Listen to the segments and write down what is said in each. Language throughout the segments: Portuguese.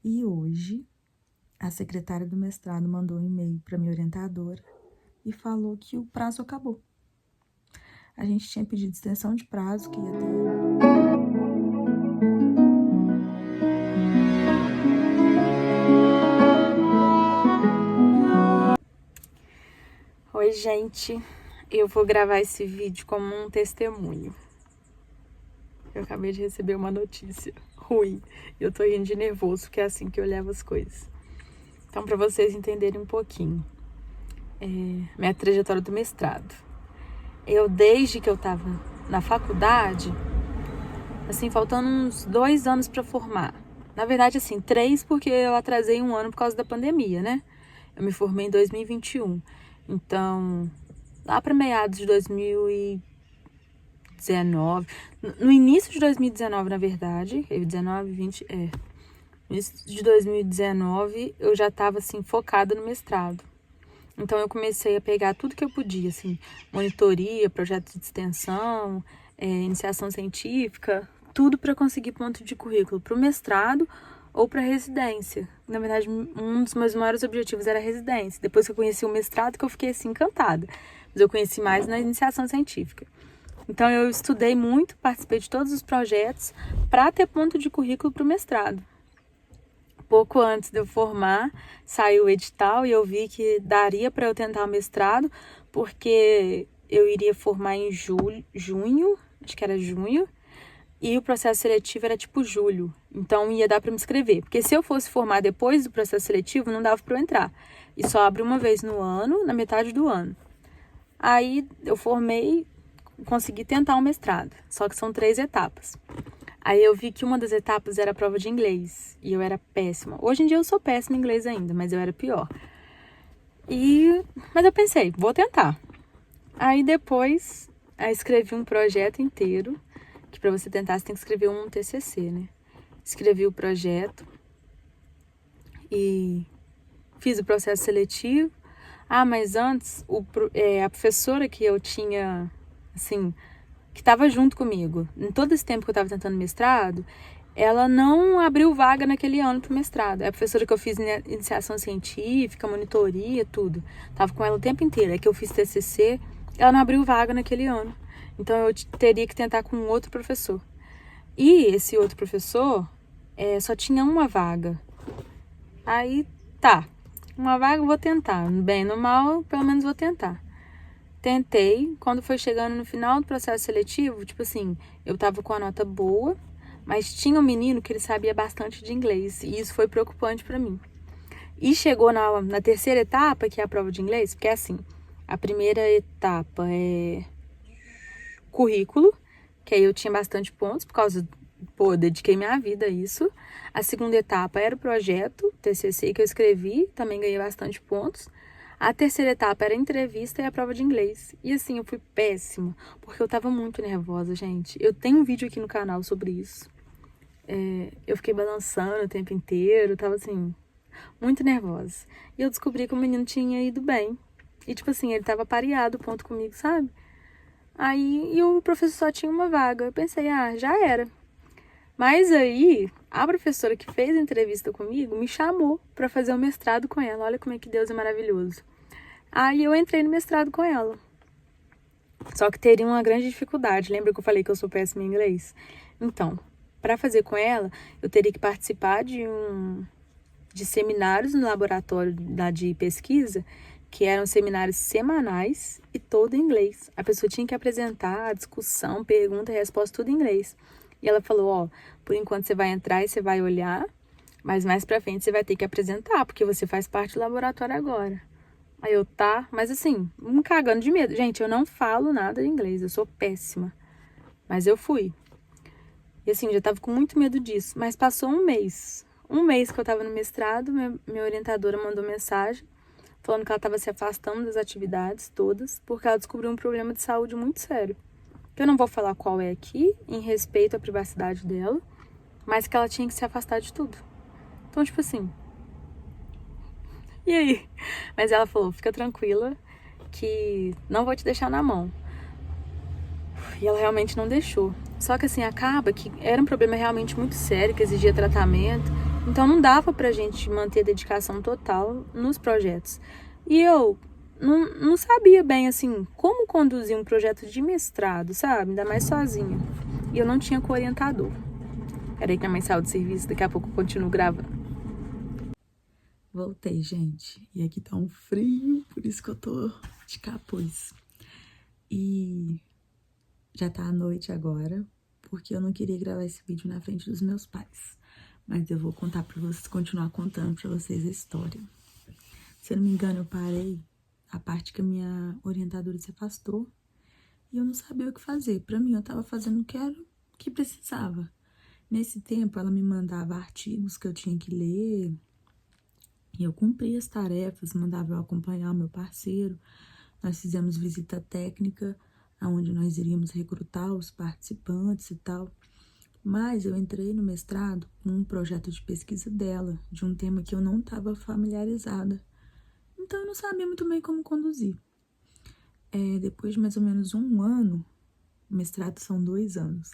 E hoje, a secretária do mestrado mandou um e-mail para minha orientadora e falou que o prazo acabou. A gente tinha pedido extensão de prazo, que ia ter... Oi, gente. Eu vou gravar esse vídeo como um testemunho. Eu acabei de receber uma notícia ruim. Eu tô indo de nervoso, porque é assim que eu levo as coisas. Então, para vocês entenderem um pouquinho, minha trajetória do mestrado. Desde que eu tava na faculdade, assim, faltando uns 2 anos para formar. Na verdade, assim, 3, porque eu atrasei 1 ano por causa da pandemia, né? Eu me formei em 2021. Então, lá para meados de 2019, no início de 2019, na verdade, 19, 20, no início de 2019, eu já estava, assim, focada no mestrado. Então, eu comecei a pegar tudo que eu podia, assim, monitoria, projetos de extensão, iniciação científica, tudo para conseguir ponto de currículo para o mestrado ou para residência. Na verdade, um dos meus maiores objetivos era a residência. Depois que eu conheci o mestrado, que eu fiquei, assim, encantada. Mas eu conheci mais na iniciação científica. Então, eu estudei muito, participei de todos os projetos para ter ponto de currículo para o mestrado. Pouco antes de eu formar, saiu o edital e eu vi que daria para eu tentar o mestrado, porque eu iria formar em junho, acho que era junho, e o processo seletivo era tipo julho, então ia dar para me inscrever. Porque se eu fosse formar depois do processo seletivo, não dava para eu entrar. E só abre uma vez no ano, na metade do ano. Aí eu formei, consegui tentar o mestrado, só que são 3 etapas. Aí eu vi que uma das etapas era a prova de inglês, e eu era péssima. Hoje em dia eu sou péssima em inglês ainda, mas eu era pior. Mas eu pensei, vou tentar. Aí depois, eu escrevi um projeto inteiro, que para você tentar você tem que escrever um TCC, né? Escrevi o projeto e fiz o processo seletivo. Mas antes, a professora que eu tinha, assim, que estava junto comigo, em todo esse tempo que eu estava tentando mestrado, ela não abriu vaga naquele ano para o mestrado. É a professora que eu fiz iniciação científica, monitoria, tudo. Tava com ela o tempo inteiro. É que eu fiz TCC, ela não abriu vaga naquele ano. Então, eu teria que tentar com um outro professor. E esse outro professor só tinha uma vaga. Aí, tá. Uma vaga eu vou tentar. No bem, no mal, pelo menos vou tentar. Tentei. Quando foi chegando no final do processo seletivo, tipo assim, eu tava com a nota boa, mas tinha um menino que ele sabia bastante de inglês. E isso foi preocupante pra mim. E chegou na terceira etapa, que é a prova de inglês, porque é assim, a primeira etapa é currículo, que aí eu tinha bastante pontos, por causa, dediquei minha vida a isso. A segunda etapa era o projeto, TCC, que eu escrevi, também ganhei bastante pontos. A terceira etapa era a entrevista e a prova de inglês. E assim, eu fui péssima, porque eu tava muito nervosa, gente. Eu tenho um vídeo aqui no canal sobre isso. Eu fiquei balançando o tempo inteiro, tava assim, muito nervosa. E eu descobri que o menino tinha ido bem. E tipo assim, ele tava pareado ponto comigo, sabe? Aí, o professor só tinha uma vaga. Eu pensei, já era. Mas aí, a professora que fez a entrevista comigo me chamou para fazer o mestrado com ela. Olha como é que Deus é maravilhoso. Aí eu entrei no mestrado com ela. Só que teria uma grande dificuldade. Lembra que eu falei que eu sou péssima em inglês? Então, para fazer com ela, eu teria que participar de seminários no laboratório de pesquisa, que eram seminários semanais e todo em inglês. A pessoa tinha que apresentar a discussão, pergunta e resposta, tudo em inglês. E ela falou, por enquanto você vai entrar e você vai olhar, mas mais pra frente você vai ter que apresentar, porque você faz parte do laboratório agora. Aí eu, mas assim, me cagando de medo. Gente, eu não falo nada de inglês, eu sou péssima. Mas eu fui. E assim, já tava com muito medo disso. Mas passou um mês. Um mês que eu tava no mestrado, minha orientadora mandou mensagem falando que ela estava se afastando das atividades todas, porque ela descobriu um problema de saúde muito sério. Que eu não vou falar qual é aqui, em respeito à privacidade dela, mas que ela tinha que se afastar de tudo. Então, tipo assim... E aí? Mas ela falou, fica tranquila, que não vou te deixar na mão. E ela realmente não deixou. Só que assim, acaba que era um problema realmente muito sério, que exigia tratamento. Então não dava pra gente manter dedicação total nos projetos. E eu não sabia bem, assim, como conduzir um projeto de mestrado, sabe? Ainda mais sozinha. E eu não tinha co-orientador. Peraí que a mãe saiu do serviço, daqui a pouco eu continuo gravando. Voltei, gente. E aqui tá um frio, por isso que eu tô de capuz. E já tá à noite agora, porque eu não queria gravar esse vídeo na frente dos meus pais. Mas eu vou contar pra vocês, continuar contando pra vocês a história. Se eu não me engano, eu parei a parte que a minha orientadora se afastou e eu não sabia o que fazer. Pra mim, eu tava fazendo o que precisava. Nesse tempo, ela me mandava artigos que eu tinha que ler, e eu cumpria as tarefas, mandava eu acompanhar o meu parceiro. Nós fizemos visita técnica, onde nós iríamos recrutar os participantes e tal. Mas eu entrei no mestrado com um projeto de pesquisa dela, de um tema que eu não estava familiarizada. Então, eu não sabia muito bem como conduzir. Depois de mais ou menos um ano, mestrado são 2 anos.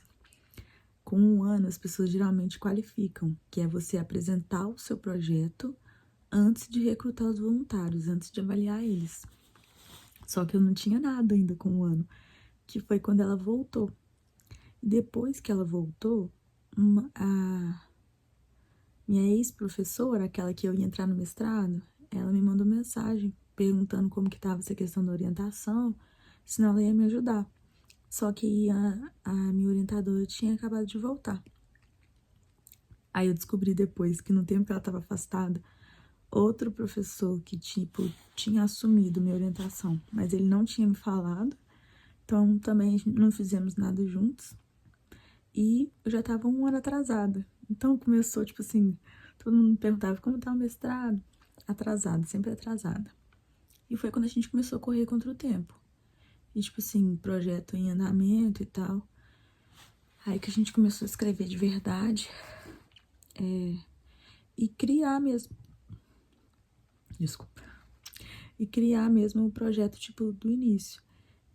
Com um ano, as pessoas geralmente qualificam, que é você apresentar o seu projeto antes de recrutar os voluntários, antes de avaliar eles. Só que eu não tinha nada ainda com um ano, que foi quando ela voltou. Depois que ela voltou, a minha ex-professora, aquela que eu ia entrar no mestrado, ela me mandou mensagem perguntando como que estava essa questão da orientação, senão ela ia me ajudar. Só que a minha orientadora tinha acabado de voltar. Aí eu descobri depois que no tempo que ela estava afastada, outro professor que, tipo, tinha assumido minha orientação, mas ele não tinha me falado, então também não fizemos nada juntos. E eu já tava um ano atrasada. Então começou, tipo assim, todo mundo me perguntava como tá o mestrado? Atrasada, sempre atrasada. E foi quando a gente começou a correr contra o tempo. E, tipo assim, projeto em andamento e tal. Aí que a gente começou a escrever de verdade. E criar mesmo. Desculpa. E criar mesmo o projeto, tipo, do início.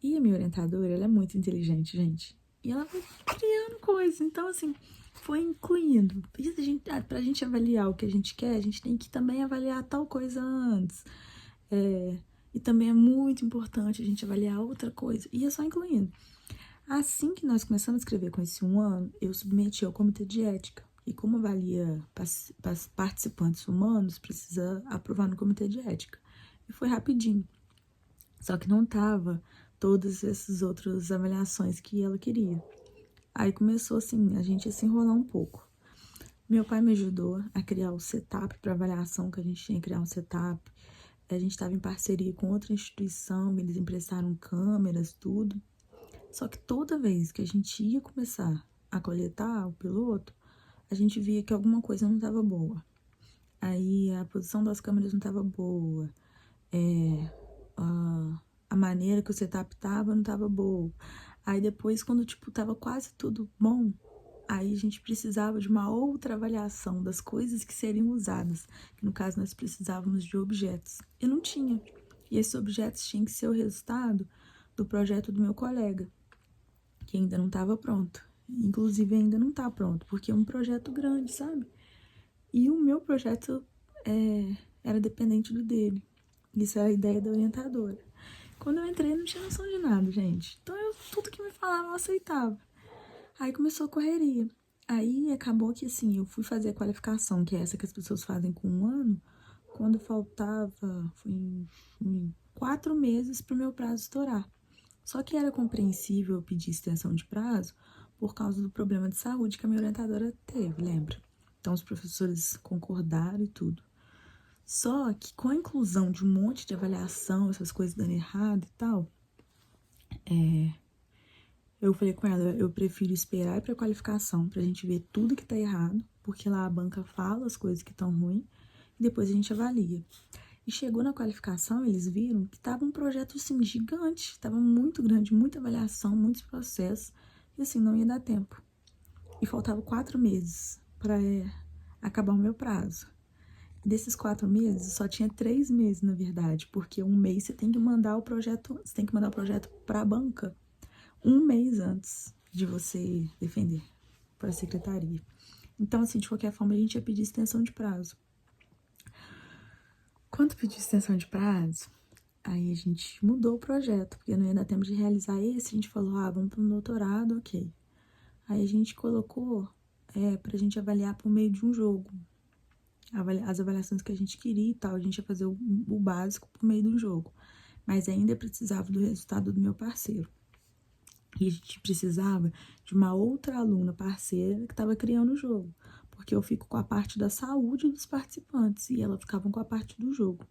E a minha orientadora, ela é muito inteligente, gente. E ela vai criando coisas. Então, assim, foi incluindo. Pra gente avaliar o que a gente quer, a gente tem que também avaliar tal coisa antes. E também é muito importante a gente avaliar outra coisa. E é só incluindo. Assim que nós começamos a escrever com esse um ano, eu submeti ao comitê de ética. E como avalia participantes humanos, precisa aprovar no comitê de ética. E foi rapidinho. Só que não tava todas essas outras avaliações que ela queria. Aí começou assim, a gente a se enrolar um pouco. Meu pai me ajudou a criar o setup para avaliação, que a gente tinha que criar um setup. A gente estava em parceria com outra instituição, eles emprestaram câmeras, tudo. Só que toda vez que a gente ia começar a coletar o piloto, a gente via que alguma coisa não estava boa. Aí a posição das câmeras não estava boa, a maneira que o setup tava não tava boa. Aí depois, quando, tipo, tava quase tudo bom, aí a gente precisava de uma outra avaliação das coisas que seriam usadas. Que no caso, nós precisávamos de objetos. Eu não tinha. E esses objetos tinham que ser o resultado do projeto do meu colega, que ainda não estava pronto. Inclusive, ainda não tá pronto, porque é um projeto grande, sabe? E o meu projeto era dependente do dele. Isso era a ideia da orientadora. Quando eu entrei, eu não tinha noção de nada, gente. Então, tudo que me falavam, eu aceitava. Aí começou a correria. Aí acabou que, assim, eu fui fazer a qualificação, que é essa que as pessoas fazem com um ano, quando faltava, foi em 4 meses para o meu prazo estourar. Só que era compreensível eu pedir extensão de prazo por causa do problema de saúde que a minha orientadora teve, lembra? Então, os professores concordaram e tudo. Só que com a inclusão de um monte de avaliação, essas coisas dando errado e tal, eu falei com ela, eu prefiro esperar para qualificação pra gente ver tudo que tá errado, porque lá a banca fala as coisas que estão ruins e depois a gente avalia. E chegou na qualificação, eles viram que tava um projeto assim gigante, tava muito grande, muita avaliação, muitos processos, e assim não ia dar tempo. E faltava 4 meses para acabar o meu prazo. Desses 4 meses, só tinha 3 meses, na verdade, porque um mês você tem que mandar o projeto, para a banca 1 mês antes de você defender para a secretaria. Então, assim, de qualquer forma, a gente ia pedir extensão de prazo. Quando pediu extensão de prazo, aí a gente mudou o projeto, porque não ia dar tempo de realizar esse. A gente falou, vamos para um doutorado, ok. Aí a gente colocou pra gente avaliar por meio de um jogo. As avaliações que a gente queria e tal, a gente ia fazer o básico por meio de um jogo. Mas ainda precisava do resultado do meu parceiro. E a gente precisava de uma outra aluna parceira que estava criando o jogo. Porque eu fico com a parte da saúde dos participantes e ela ficava com a parte do jogo.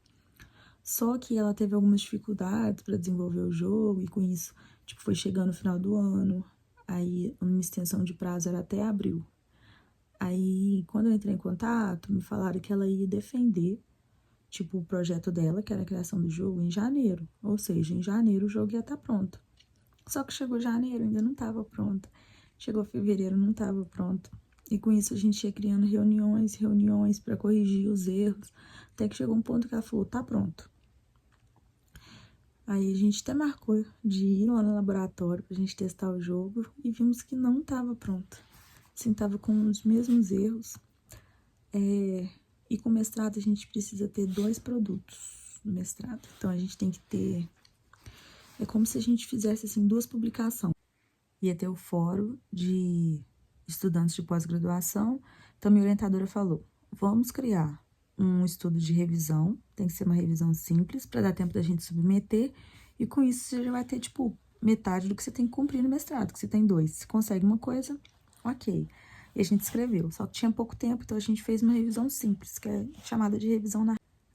Só que ela teve algumas dificuldades para desenvolver o jogo e com isso, tipo, foi chegando no final do ano. Aí, uma extensão de prazo era até abril. Aí, quando eu entrei em contato, me falaram que ela ia defender, tipo, o projeto dela, que era a criação do jogo, em janeiro. Ou seja, em janeiro o jogo ia estar pronto. Só que chegou janeiro, ainda não estava pronto. Chegou fevereiro, não estava pronto. E com isso a gente ia criando reuniões para corrigir os erros. Até que chegou um ponto que ela falou, tá pronto. Aí a gente até marcou de ir lá no laboratório pra gente testar o jogo e vimos que não estava pronto. Assim, tava com os mesmos erros. E com o mestrado a gente precisa ter 2 produtos no mestrado. Então a gente tem que ter... É como se a gente fizesse, assim, 2 publicações. Ia ter o fórum de estudantes de pós-graduação. Então minha orientadora falou, vamos criar um estudo de revisão, tem que ser uma revisão simples, para dar tempo da gente submeter, e com isso você já vai ter, tipo, metade do que você tem que cumprir no mestrado, que você tem 2. Se consegue uma coisa, ok. E a gente escreveu, só que tinha pouco tempo, então a gente fez uma revisão simples, que é chamada de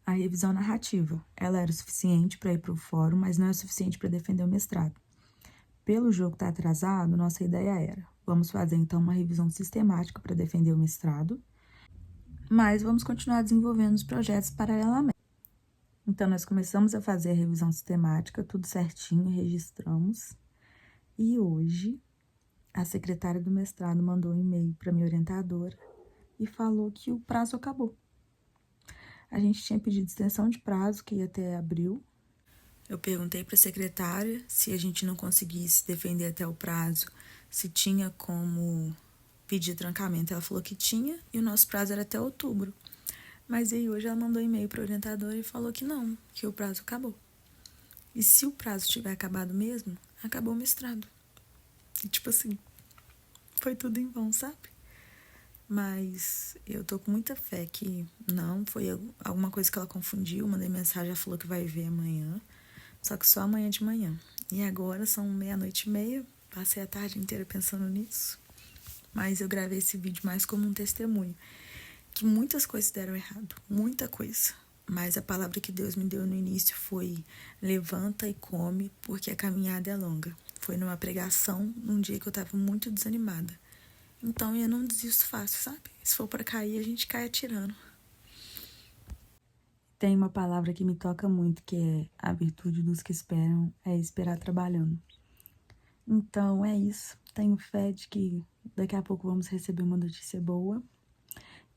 a revisão narrativa. Ela era o suficiente para ir para o fórum, mas não é o suficiente para defender o mestrado. Pelo jogo estar atrasado, nossa ideia era, vamos fazer então uma revisão sistemática para defender o mestrado, mas vamos continuar desenvolvendo os projetos paralelamente. Então, nós começamos a fazer a revisão sistemática, tudo certinho, registramos. E hoje, a secretária do mestrado mandou um e-mail para minha orientadora e falou que o prazo acabou. A gente tinha pedido extensão de prazo, que ia até abril. Eu perguntei para a secretária se a gente não conseguisse defender até o prazo, se tinha como pedir trancamento. Ela falou que tinha e o nosso prazo era até outubro. Mas aí hoje ela mandou um e-mail para a orientadora e falou que não, que o prazo acabou. E se o prazo tiver acabado mesmo, acabou o mestrado. E tipo assim, foi tudo em vão, sabe? Mas eu tô com muita fé que não, foi alguma coisa que ela confundiu. Mandei mensagem, ela falou que vai ver amanhã. Só que só amanhã de manhã. E agora são 00:30, passei a tarde inteira pensando nisso. Mas eu gravei esse vídeo mais como um testemunho. Que muitas coisas deram errado, muita coisa. Mas a palavra que Deus me deu no início foi: levanta e come, porque a caminhada é longa. Foi numa pregação, num dia que eu tava muito desanimada. Então eu não desisto fácil, sabe? Se for pra cair, a gente cai atirando. Tem uma palavra que me toca muito, que é: a virtude dos que esperam é esperar trabalhando. Então é isso. Tenho fé de que daqui a pouco vamos receber uma notícia boa.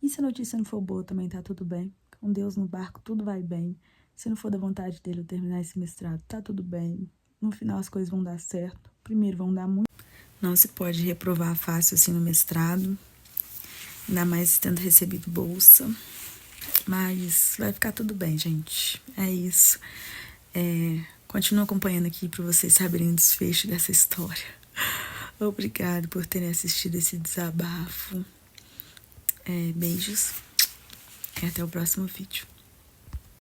E se a notícia não for boa, também tá tudo bem. Com Deus no barco, tudo vai bem. Se não for da vontade dele eu terminar esse mestrado, tá tudo bem. No final as coisas vão dar certo. Primeiro vão dar muito. Não se pode reprovar fácil assim no mestrado. Ainda mais tendo recebido bolsa. Mas vai ficar tudo bem, gente. É isso. Continuo acompanhando aqui para vocês saberem o desfecho dessa história. Obrigado por terem assistido esse desabafo. Beijos e até o próximo vídeo.